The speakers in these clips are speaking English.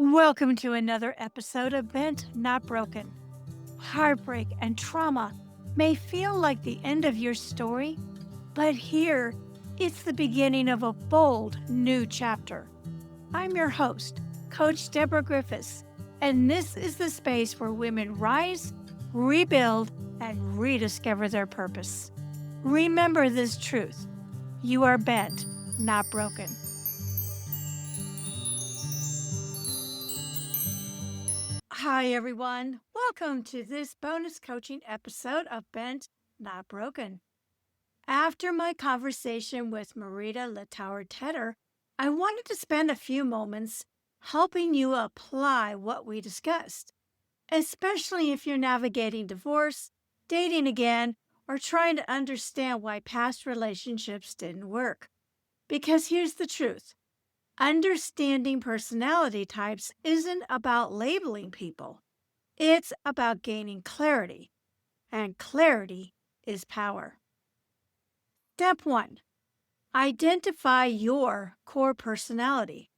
Welcome to another episode of Bent Not Broken. Heartbreak and trauma may feel like the end of your story, but here it's the beginning of a bold new chapter. I'm your host, Coach Deborah Griffiths, and this is the space where women rise, rebuild, and rediscover their purpose. Remember this truth: you are bent, not broken. Hi, everyone. Welcome to this bonus coaching episode of Bent Not Broken. After my conversation with Marita Littauer Tedder, I wanted to spend a few moments helping you apply what we discussed, especially if you're navigating divorce, dating again, or trying to understand why past relationships didn't work. Because here's the truth: understanding personality types isn't about labeling people. It's about gaining clarity, and clarity is power. Step 1: identify your core personality.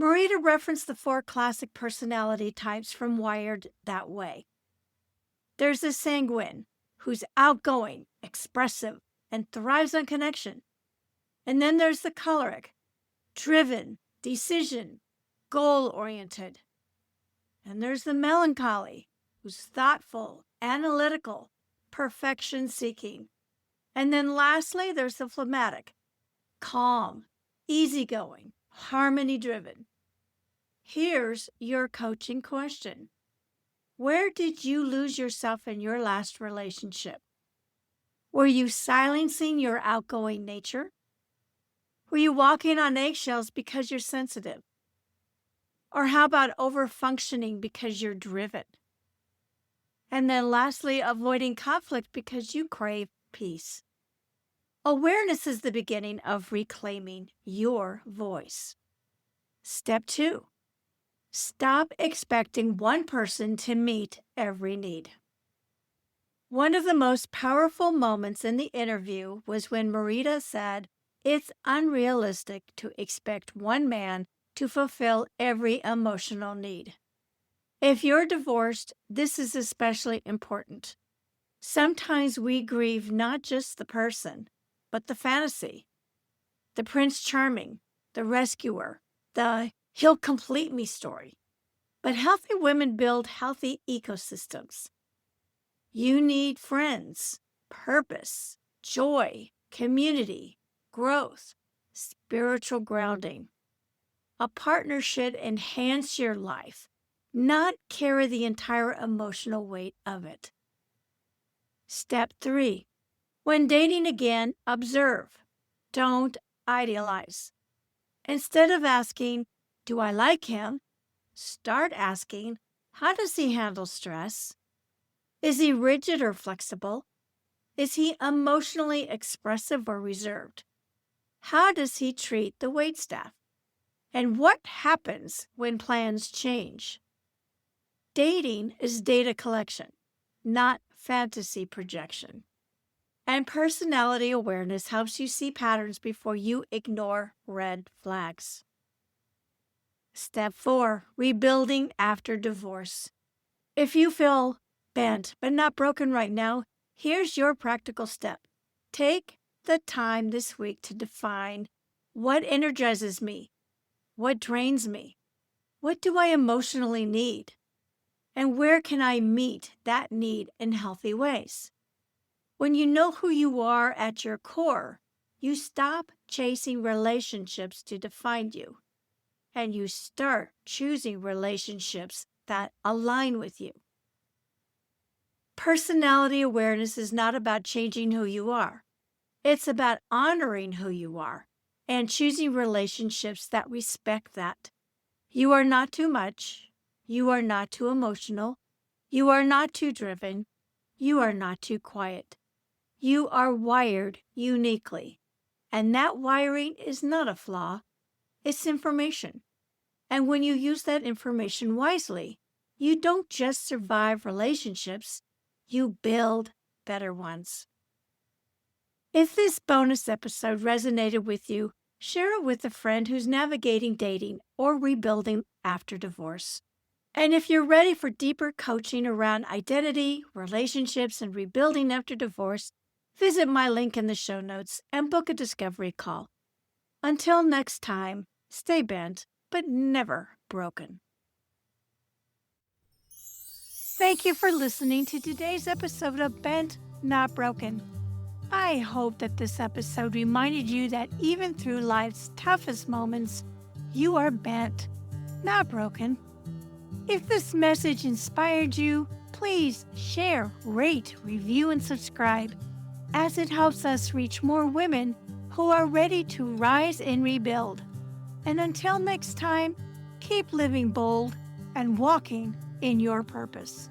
Marita referenced the 4 classic personality types from Wired That Way. There's the Sanguine, who's outgoing, expressive, and thrives on connection. And then there's the Choleric, driven, decision, goal-oriented. And there's the Melancholy, who's thoughtful, analytical, perfection-seeking. And then lastly, there's the Phlegmatic, calm, easygoing, harmony-driven. Here's your coaching question: where did you lose yourself in your last relationship? Were you silencing your outgoing nature? Were you walking on eggshells because you're sensitive? Or how about over-functioning because you're driven? And then lastly, avoiding conflict because you crave peace. Awareness is the beginning of reclaiming your voice. Step 2: stop expecting one person to meet every need. One of the most powerful moments in the interview was when Marita said, "It's unrealistic to expect one man to fulfill every emotional need." If you're divorced, this is especially important. Sometimes we grieve not just the person, but the fantasy. The Prince Charming, the rescuer, the "he'll complete me" story. But healthy women build healthy ecosystems. You need friends, purpose, joy, community, growth, spiritual grounding. A partner should enhance your life, not carry the entire emotional weight of it. Step 3: when dating again, observe. Don't idealize. Instead of asking, "Do I like him?" start asking, "How does he handle stress? Is he rigid or flexible? Is he emotionally expressive or reserved? How does he treat the waitstaff? And what happens when plans change?" Dating is data collection, not fantasy projection. And personality awareness helps you see patterns before you ignore red flags. Step 4: rebuilding after divorce. If you feel bent but not broken right now, here's your practical step. Take the time this week to define what energizes me, what drains me, what do I emotionally need, and where can I meet that need in healthy ways. When you know who you are at your core, you stop chasing relationships to define you, and you start choosing relationships that align with you. Personality awareness is not about changing who you are. It's about honoring who you are and choosing relationships that respect that. You are not too much. You are not too emotional. You are not too driven. You are not too quiet. You are wired uniquely, and that wiring is not a flaw. It's information. And when you use that information wisely, you don't just survive relationships, you build better ones. If this bonus episode resonated with you, Share it with a friend who's navigating dating or rebuilding after divorce. And if you're ready for deeper coaching around identity, relationships, and rebuilding after divorce, visit my link in the show notes and book a discovery call. Until next time, stay bent, but never broken. Thank you for listening to today's episode of Bent, Not Broken. I hope that this episode reminded you that even through life's toughest moments, you are bent, not broken. If this message inspired you, please share, rate, review, and subscribe, as it helps us reach more women who are ready to rise and rebuild. And until next time, keep living bold and walking in your purpose.